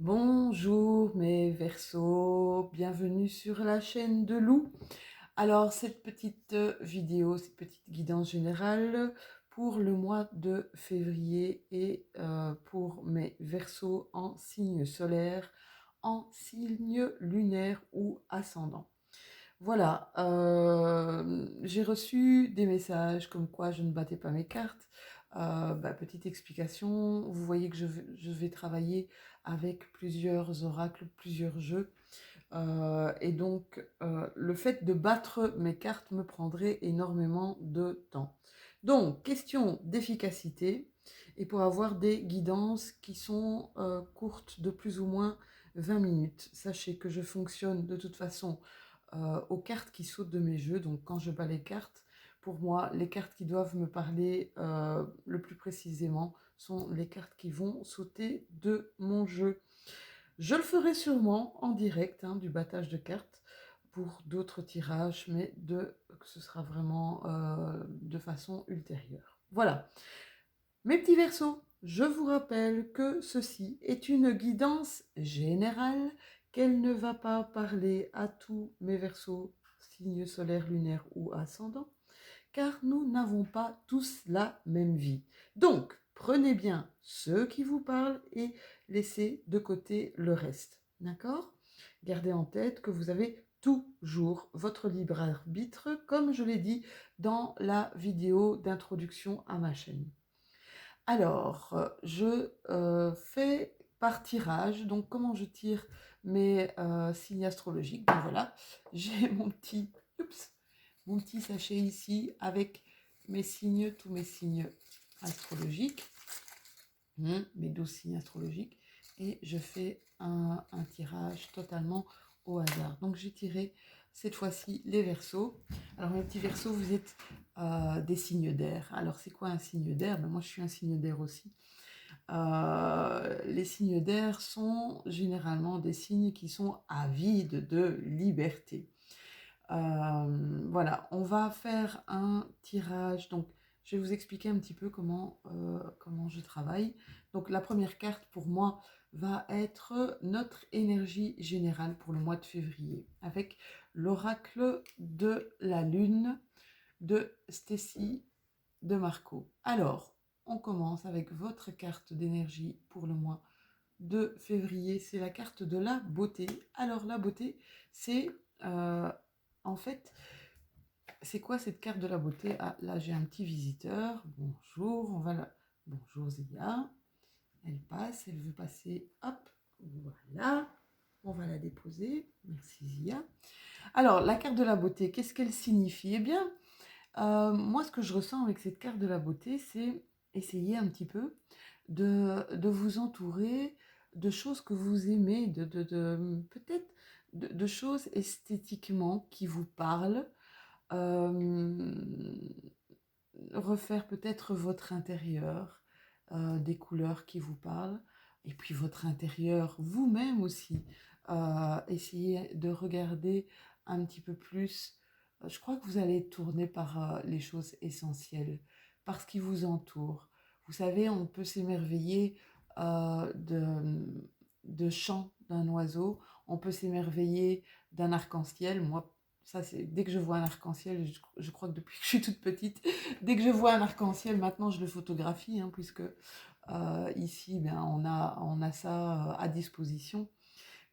Bonjour mes Verseaux, bienvenue sur la chaîne de Lou. Alors cette petite vidéo, cette petite guidance générale pour le mois de février et pour mes Verseaux en signe solaire, en signe lunaire ou ascendant. Voilà, j'ai reçu des messages comme quoi je ne battais pas mes cartes. Petite explication, vous voyez que je vais travailler avec plusieurs oracles, plusieurs jeux. Le fait de battre mes cartes me prendrait énormément de temps. Donc, question d'efficacité et pour avoir des guidances qui sont courtes de plus ou moins 20 minutes. Sachez que je fonctionne de toute façon aux cartes qui sautent de mes jeux. Donc quand je bats les cartes, pour moi, les cartes qui doivent me parler le plus précisément sont les cartes qui vont sauter de mon jeu. Je le ferai sûrement en direct, du battage de cartes pour d'autres tirages, mais ce sera vraiment de façon ultérieure. Voilà. Mes petits Verseaux, je vous rappelle que ceci est une guidance générale, qu'elle ne va pas parler à tous mes Verseaux, signes solaires, lunaires ou ascendants, car nous n'avons pas tous la même vie. Donc, prenez bien ceux qui vous parlent et laissez de côté le reste. D'accord? Gardez en tête que vous avez toujours votre libre arbitre, comme je l'ai dit dans la vidéo d'introduction à ma chaîne. Alors, je fais par tirage. Donc, comment je tire mes signes astrologiques? Donc voilà, j'ai mon petit sachet ici avec mes signes, tous mes signes astrologiques, mes 12 signes astrologiques, et je fais un tirage totalement au hasard. Donc, j'ai tiré cette fois-ci les Verseaux. Alors, mes petits Verseaux, vous êtes des signes d'air. Alors, c'est quoi un signe d'air? Moi, je suis un signe d'air aussi. Les signes d'air sont généralement des signes qui sont avides de liberté. Voilà, on va faire un tirage. Donc, je vais vous expliquer un petit peu comment je travaille. Donc, la première carte pour moi va être notre énergie générale pour le mois de février avec l'oracle de la lune de Stacy de Marco. Alors, on commence avec votre carte d'énergie pour le mois de février. C'est la carte de la beauté. Alors, la beauté, c'est en fait, c'est quoi cette carte de la beauté? Ah, là, j'ai un petit visiteur. Bonjour, Bonjour Zia. Elle passe, elle veut passer. Hop, voilà. On va la déposer. Merci Zia. Alors, la carte de la beauté, qu'est-ce qu'elle signifie? Eh bien, moi, ce que je ressens avec cette carte de la beauté, c'est essayer un petit peu de vous entourer de choses que vous aimez, peut-être de choses esthétiquement qui vous parlent, euh, refaire peut-être votre intérieur, des couleurs qui vous parlent, et puis votre intérieur vous-même aussi. Essayez de regarder un petit peu plus. Je crois que vous allez tourner par les choses essentielles, par ce qui vous entoure. Vous savez, on peut s'émerveiller de chant d'un oiseau, on peut s'émerveiller d'un arc-en-ciel. Moi, ça, c'est dès que je vois un arc-en-ciel, je crois que depuis que je suis toute petite, dès que je vois un arc-en-ciel, maintenant je le photographie, puisque ici, on a ça à disposition.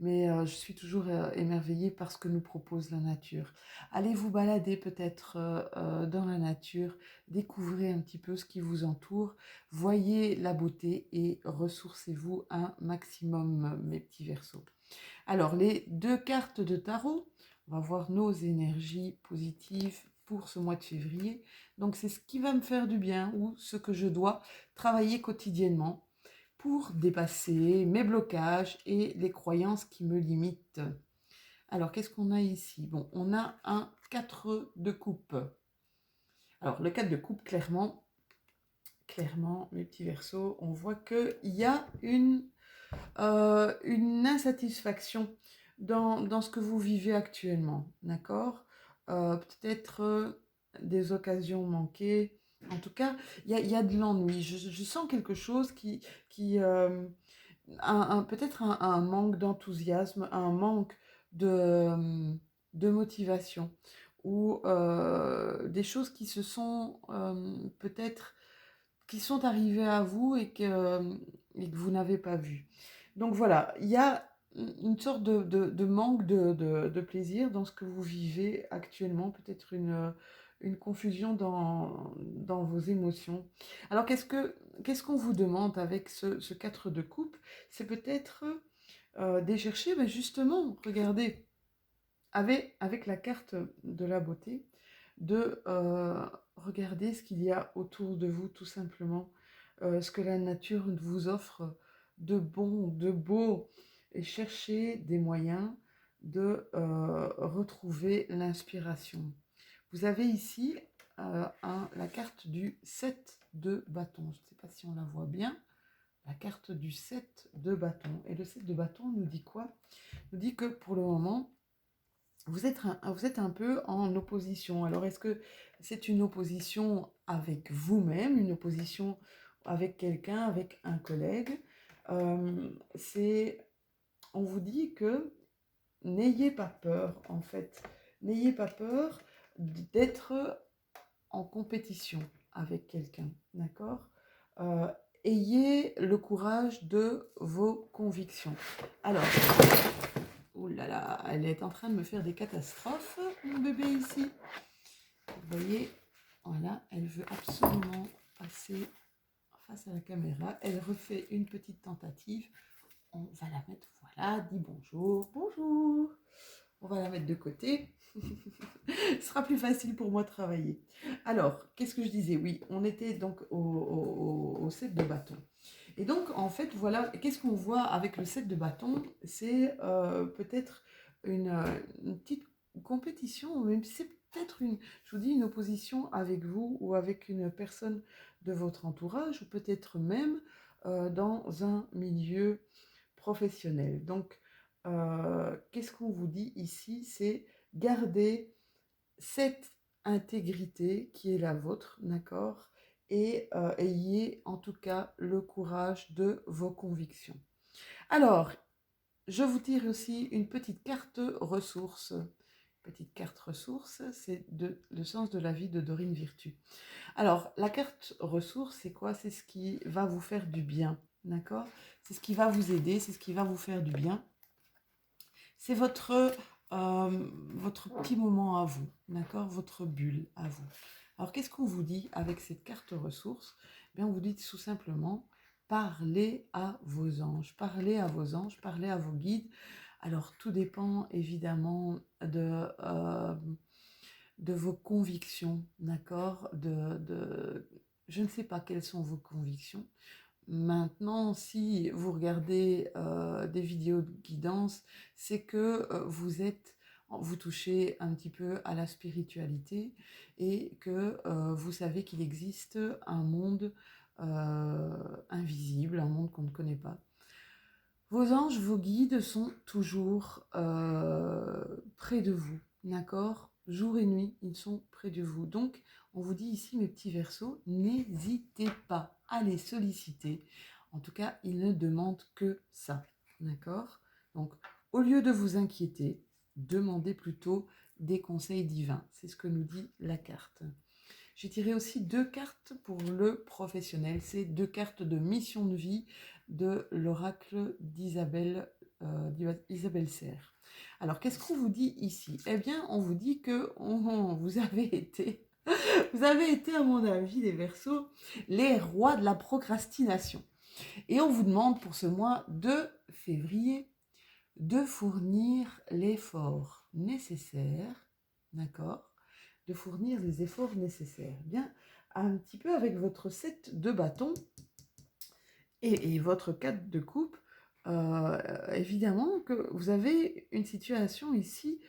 Mais je suis toujours émerveillée par ce que nous propose la nature. Allez vous balader peut-être dans la nature, découvrez un petit peu ce qui vous entoure, voyez la beauté et ressourcez-vous un maximum, mes petits Verseaux. Alors, les deux cartes de tarot, on va voir nos énergies positives pour ce mois de février. Donc, c'est ce qui va me faire du bien ou ce que je dois travailler quotidiennement pour dépasser mes blocages et les croyances qui me limitent. Alors, qu'est-ce qu'on a ici? Bon, on a un 4 de coupe. Alors, le 4 de coupe, clairement, mes petits Verseaux, on voit qu'il y a une insatisfaction dans ce que vous vivez actuellement, d'accord? Peut-être des occasions manquées. En tout cas, il y a de l'ennui. Je sens quelque chose qui peut-être un manque d'enthousiasme, un manque de motivation, ou des choses qui se sont peut-être qui sont arrivées à vous et que vous n'avez pas vues. Donc voilà, il y a une sorte de manque de plaisir dans ce que vous vivez actuellement, peut-être une confusion dans vos émotions. Alors qu'est-ce qu'on vous demande avec ce 4 de coupe? C'est peut-être d'aller chercher, ben justement, regardez, avec la carte de la beauté, de regarder ce qu'il y a autour de vous, tout simplement, ce que la nature vous offre de bon, de beau, et chercher des moyens de retrouver l'inspiration. Vous avez ici la carte du 7 de bâton. Je ne sais pas si on la voit bien. La carte du 7 de bâton. Et le 7 de bâton nous dit quoi? Nous dit que pour le moment, vous êtes un peu en opposition. Alors, est-ce que c'est une opposition avec vous-même, une opposition avec quelqu'un, avec un collègue? On vous dit que n'ayez pas peur, en fait. N'ayez pas peur d'être en compétition avec quelqu'un, d'accord? Euh, Ayez le courage de vos convictions. Alors, oh là là, elle est en train de me faire des catastrophes, mon bébé ici. Vous voyez, voilà, elle veut absolument passer face à la caméra. Elle refait une petite tentative. On va la mettre, voilà, dis bonjour, bonjour. On va la mettre de côté. Ce sera plus facile pour moi de travailler. Alors, qu'est-ce que je disais? Oui, on était donc au 7 de bâton. Et donc, en fait, voilà, qu'est-ce qu'on voit avec le 7 de bâton? C'est peut-être une petite compétition, même si c'est peut-être je vous dis, une opposition avec vous ou avec une personne de votre entourage, ou peut-être même dans un milieu professionnel. Donc, qu'est-ce qu'on vous dit ici? C'est garder cette intégrité qui est la vôtre, d'accord? Et ayez en tout cas le courage de vos convictions. Alors, je vous tire aussi une petite carte ressource. Petite carte ressource, c'est le sens de la vie de Dorine Virtue. Alors, la carte ressource, c'est quoi? C'est ce qui va vous faire du bien, d'accord? C'est ce qui va vous aider, c'est ce qui va vous faire du bien. C'est votre petit moment à vous, d'accord? Votre bulle à vous. Alors, qu'est-ce qu'on vous dit avec cette carte ressource? Bien, on vous dit tout simplement, parlez à vos anges, parlez à vos anges, parlez à vos guides. Alors, tout dépend évidemment de vos convictions, d'accord? Je ne sais pas quelles sont vos convictions. Maintenant, si vous regardez des vidéos de guidance, c'est que vous touchez un petit peu à la spiritualité et que vous savez qu'il existe un monde invisible, un monde qu'on ne connaît pas. Vos anges, vos guides sont toujours près de vous, d'accord? Jour et nuit, ils sont près de vous. Donc, on vous dit ici, mes petits Verseaux, n'hésitez pas à les solliciter. En tout cas, ils ne demandent que ça, d'accord? Donc, au lieu de vous inquiéter, demandez plutôt des conseils divins. C'est ce que nous dit la carte. J'ai tiré aussi 2 cartes pour le professionnel. C'est 2 cartes de mission de vie de l'oracle d'Isabelle Serre. Alors, qu'est-ce qu'on vous dit ici? Eh bien, on vous dit que vous avez été, à mon avis, les Verseaux, les rois de la procrastination. Et on vous demande pour ce mois de février de fournir l'effort nécessaire, d'accord? De fournir les efforts nécessaires. Bien, un petit peu avec votre 7 de bâton et votre 4 de coupe, évidemment que vous avez une situation ici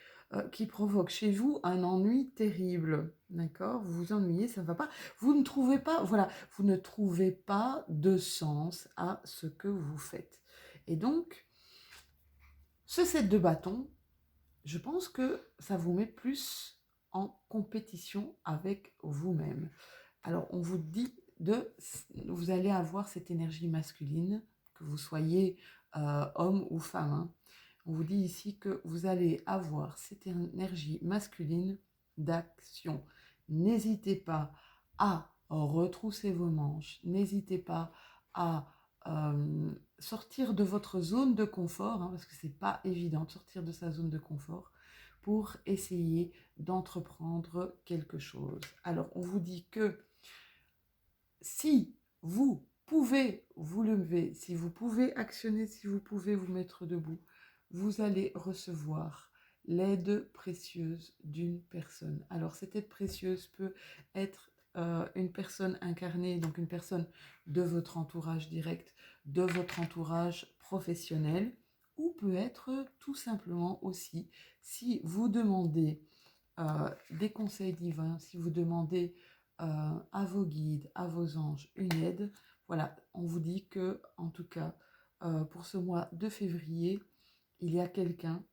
qui provoque chez vous un ennui terrible, d'accord? Vous vous ennuyez, ça ne va pas. Vous ne trouvez pas, voilà, vous ne trouvez pas de sens à ce que vous faites. Et donc, ce 7 de bâton, je pense que ça vous met plus en compétition avec vous-même. Alors, on vous dit vous allez avoir cette énergie masculine que vous soyez homme ou femme, hein. On vous dit ici que vous allez avoir cette énergie masculine d'action. N'hésitez pas à retrousser vos manches, n'hésitez pas à sortir de votre zone de confort, hein, parce que c'est pas évident de sortir de sa zone de confort, pour essayer d'entreprendre quelque chose. Alors, on vous dit que si vous pouvez vous lever, si vous pouvez actionner, si vous pouvez vous mettre debout, vous allez recevoir l'aide précieuse d'une personne. Alors, cette aide précieuse peut être une personne incarnée, donc une personne de votre entourage direct, de votre entourage professionnel, ou peut être tout simplement aussi, si vous demandez des conseils divins, si vous demandez à vos guides, à vos anges, une aide, voilà, on vous dit que, en tout cas, pour ce mois de février, il y a quelqu'un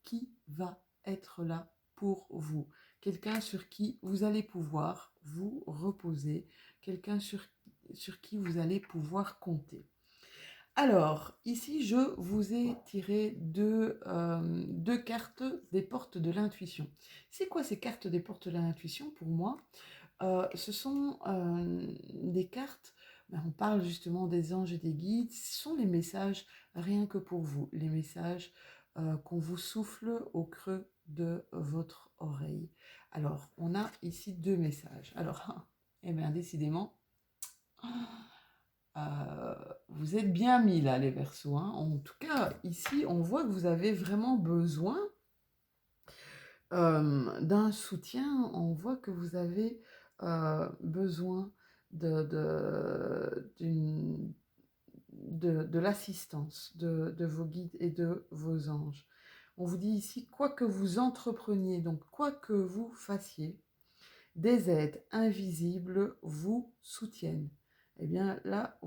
qui va être là pour vous. Quelqu'un sur qui vous allez pouvoir vous reposer, quelqu'un sur qui vous allez pouvoir compter. Alors, ici, je vous ai tiré deux cartes des portes de l'intuition. C'est quoi ces cartes des portes de l'intuition pour moi? Ce sont des cartes, on parle justement des anges et des guides, ce sont les messages rien que pour vous, les messages qu'on vous souffle au creux de votre oreille. Alors, on a ici deux messages. Alors, eh bien, décidément, vous êtes bien mis là, les Verseaux, hein. En tout cas, ici, on voit que vous avez vraiment besoin d'un soutien. On voit que vous avez besoin de l'assistance de vos guides et de vos anges. On vous dit ici, quoi que vous entrepreniez, donc quoi que vous fassiez, des aides invisibles vous soutiennent. Eh bien là, euh,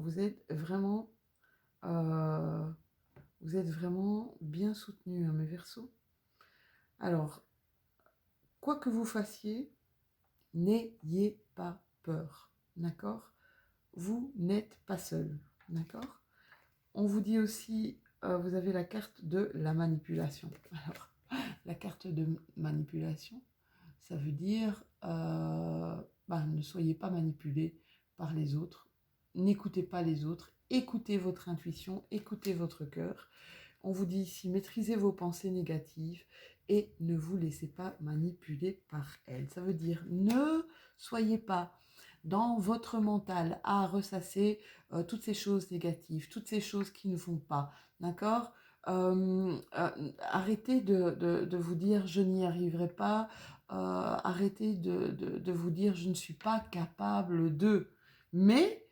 vous êtes vraiment bien soutenus, hein, mes Verseaux. Alors, quoi que vous fassiez, n'ayez pas peur, d'accord? Vous n'êtes pas seul, d'accord? On vous dit aussi, vous avez la carte de la manipulation. Alors, la carte de manipulation, ça veut dire, ne soyez pas manipulé par les autres, n'écoutez pas les autres, écoutez votre intuition, écoutez votre cœur. On vous dit ici, maîtrisez vos pensées négatives et ne vous laissez pas manipuler par elles. Ça veut dire, ne soyez pas dans votre mental à ressasser toutes ces choses négatives, toutes ces choses qui ne vont pas, d'accord? Arrêtez de vous dire je n'y arriverai pas, arrêtez de vous dire je ne suis pas capable de, mais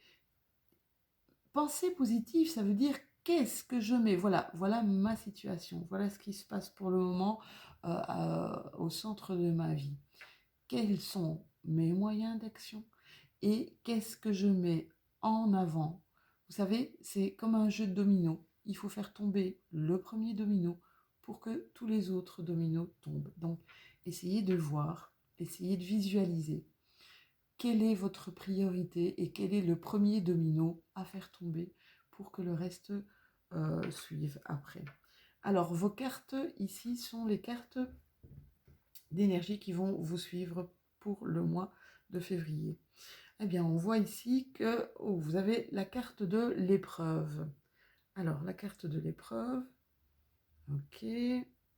pensée positive, ça veut dire qu'est-ce que je mets, voilà ma situation, voilà ce qui se passe pour le moment au centre de ma vie. Quels sont mes moyens d'action et qu'est-ce que je mets en avant? Vous savez, c'est comme un jeu de dominos. Il faut faire tomber le premier domino pour que tous les autres dominos tombent. Donc, essayez de voir, essayez de visualiser quelle est votre priorité et quel est le premier domino à faire tomber pour que le reste suive après. Alors, vos cartes ici sont les cartes d'énergie qui vont vous suivre pour le mois de février. Eh bien, on voit ici que vous avez la carte de l'épreuve. Alors, la carte de l'épreuve, ok,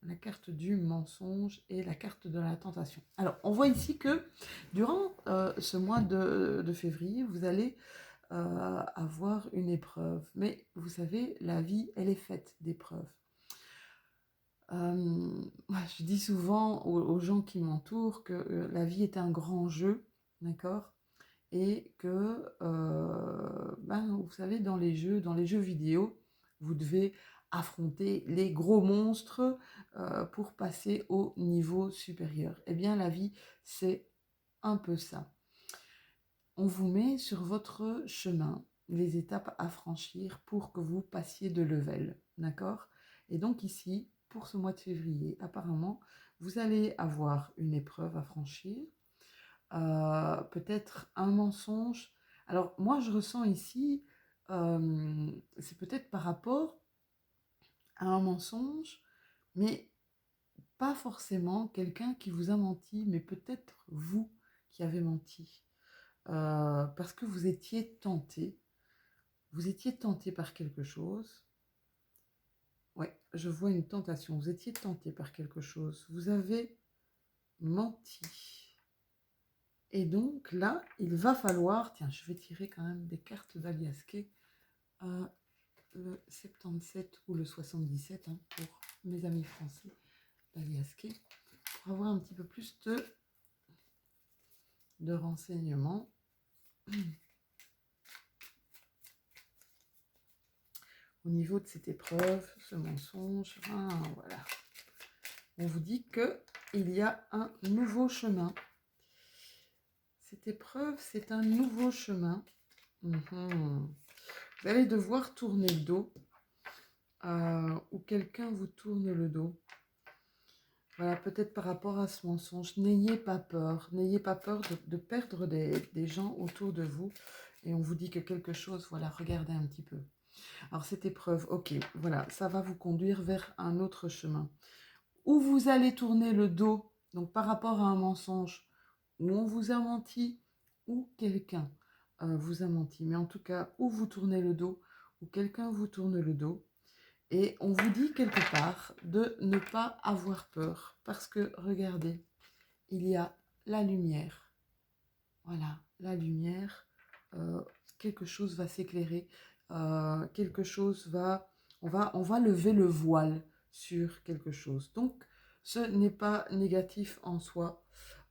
la carte du mensonge et la carte de la tentation. Alors, on voit ici que durant ce mois de février, vous allez avoir une épreuve. Mais vous savez, la vie, elle est faite d'épreuves. Je dis souvent aux gens qui m'entourent que la vie est un grand jeu, d'accord? Et que, vous savez, dans les jeux vidéo, vous devez affronter les gros monstres pour passer au niveau supérieur. Eh bien, la vie, c'est un peu ça. On vous met sur votre chemin les étapes à franchir pour que vous passiez de level, d'accord? Et donc ici, pour ce mois de février, apparemment, vous allez avoir une épreuve à franchir, peut-être un mensonge. Alors moi je ressens ici c'est peut-être par rapport à un mensonge, mais pas forcément quelqu'un qui vous a menti, mais peut-être vous qui avez menti. Parce que vous étiez tenté par quelque chose. Ouais, je vois une tentation, vous étiez tenté par quelque chose, vous avez menti. Et donc là, il va falloir, tiens, je vais tirer quand même des cartes d'Aliasqué, le 77 ou le 77, hein, pour mes amis français d'Aliasqué, pour avoir un petit peu plus de renseignements. Au niveau de cette épreuve, ce mensonge, voilà. On vous dit qu'il y a un nouveau chemin. Cette épreuve, c'est un nouveau chemin. Vous allez devoir tourner le dos, ou quelqu'un vous tourne le dos. Voilà, peut-être par rapport à ce mensonge. N'ayez pas peur de perdre des gens autour de vous. Et on vous dit que quelque chose, voilà, regardez un petit peu. Alors cette épreuve, ok, voilà, ça va vous conduire vers un autre chemin. Où vous allez tourner le dos, donc par rapport à un mensonge, où on vous a menti, ou quelqu'un vous a menti. Mais en tout cas, où vous tournez le dos, ou quelqu'un vous tourne le dos. Et on vous dit quelque part de ne pas avoir peur. Parce que, regardez, il y a la lumière. Voilà, la lumière. Quelque chose va s'éclairer. Quelque chose va... On va lever le voile sur quelque chose. Donc, ce n'est pas négatif en soi,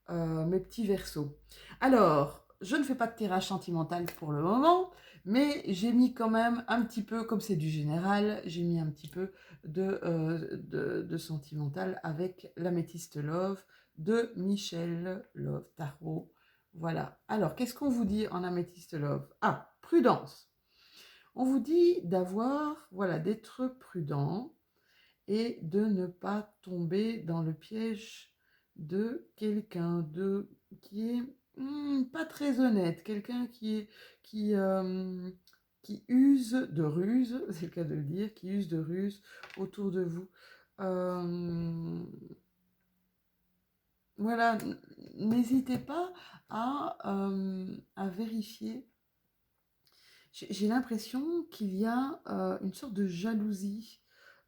mes petits Verseaux. Alors, je ne fais pas de tirage sentimental pour le moment, mais j'ai mis quand même un petit peu, comme c'est du général, j'ai mis un petit peu de sentimental avec l'Améthyste Love de Michel Love Tarot. Voilà. Alors, qu'est-ce qu'on vous dit en Améthyste Love? Ah, prudence. On vous dit d'avoir, voilà, d'être prudent et de ne pas tomber dans le piège de quelqu'un qui est pas très honnête, quelqu'un qui, qui use de ruse, c'est le cas de le dire, qui use de ruse autour de vous. Voilà, n'hésitez pas à vérifier. J'ai l'impression qu'il y a une sorte de jalousie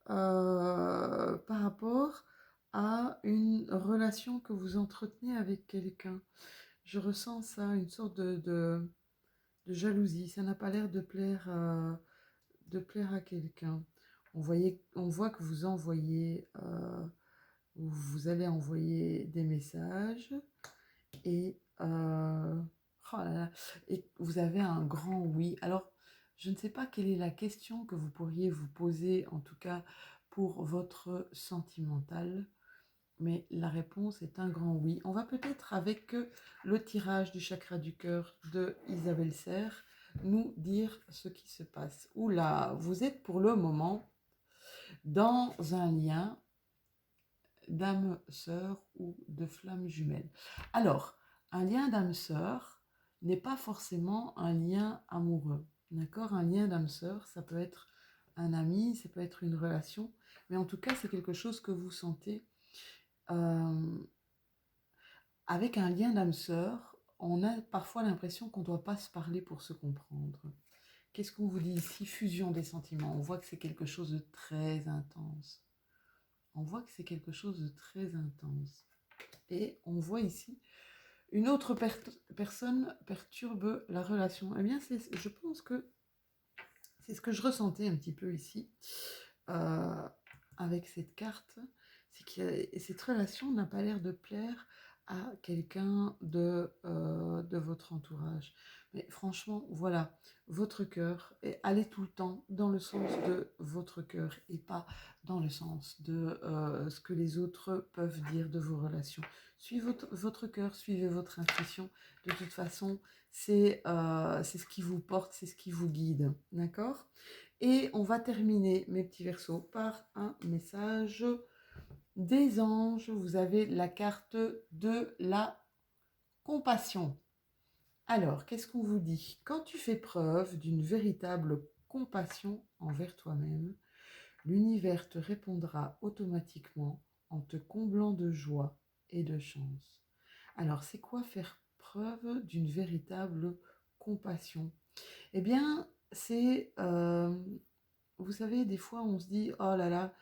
par rapport à une relation que vous entretenez avec quelqu'un. Je ressens ça, une sorte de jalousie. Ça n'a pas l'air de plaire à quelqu'un. On voit que vous envoyez, vous allez envoyer des messages et, oh là là, et vous avez un grand oui. Alors, je ne sais pas quelle est la question que vous pourriez vous poser, en tout cas pour votre sentimental, mais la réponse est un grand oui. On va peut-être, avec le tirage du chakra du cœur de Isabelle Serre, nous dire ce qui se passe. Oula, vous êtes pour le moment dans un lien d'âme sœur ou de flamme jumelle. Alors, un lien d'âme sœur n'est pas forcément un lien amoureux. D'accord? Un lien d'âme sœur, ça peut être un ami, ça peut être une relation, mais en tout cas, c'est quelque chose que vous sentez. Avec un lien d'âme sœur, on a parfois l'impression qu'on ne doit pas se parler pour se comprendre. Qu'est-ce qu'on vous dit ici? Fusion des sentiments. On voit que c'est quelque chose de très intense. On voit que c'est quelque chose de très intense. Et on voit ici une autre personne perturbe la relation. Eh bien, je pense que c'est ce que je ressentais un petit peu ici avec cette carte. C'est que cette relation n'a pas l'air de plaire à quelqu'un de votre entourage. Mais franchement, voilà, votre cœur, et allez tout le temps dans le sens de votre cœur et pas dans le sens de ce que les autres peuvent dire de vos relations. Suivez votre cœur, suivez votre intuition. De toute façon, c'est ce qui vous porte, c'est ce qui vous guide. D'accord? Et on va terminer, mes petits Verseaux, par un message des anges. Vous avez la carte de la compassion. Alors, qu'est-ce qu'on vous dit? Quand tu fais preuve d'une véritable compassion envers toi-même, l'univers te répondra automatiquement en te comblant de joie et de chance. Alors, c'est quoi faire preuve d'une véritable compassion? Eh bien, c'est, vous savez, des fois, on se dit, oh là là,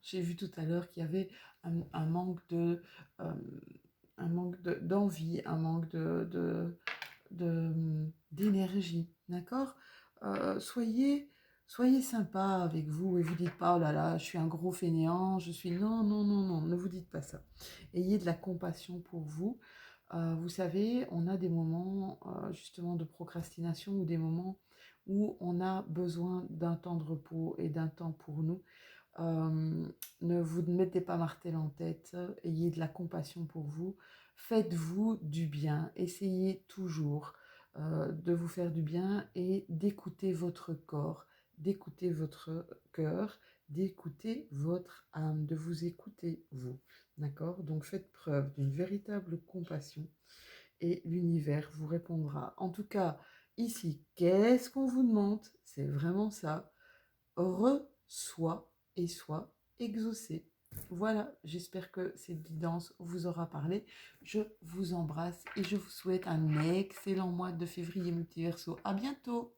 j'ai vu tout à l'heure qu'il y avait un manque de, euh, d'envie, un manque d'énergie, d'accord? Soyez sympa avec vous et vous dites pas, oh là là, je suis un gros fainéant, je suis... Non, non, non, non, ne vous dites pas ça. Ayez de la compassion pour vous. Vous savez, on a des moments justement de procrastination ou des moments où on a besoin d'un temps de repos et d'un temps pour nous. Ne vous mettez pas martel en tête, ayez de la compassion pour vous, faites-vous du bien, essayez toujours de vous faire du bien et d'écouter votre corps, d'écouter votre cœur, d'écouter votre âme, de vous écouter vous. D'accord? Donc faites preuve d'une véritable compassion et l'univers vous répondra. En tout cas, ici, qu'est-ce qu'on vous demande? C'est vraiment ça. Reçois et sois exaucé. Voilà, j'espère que cette guidance vous aura parlé. Je vous embrasse et je vous souhaite un excellent mois de février multiverso. À bientôt!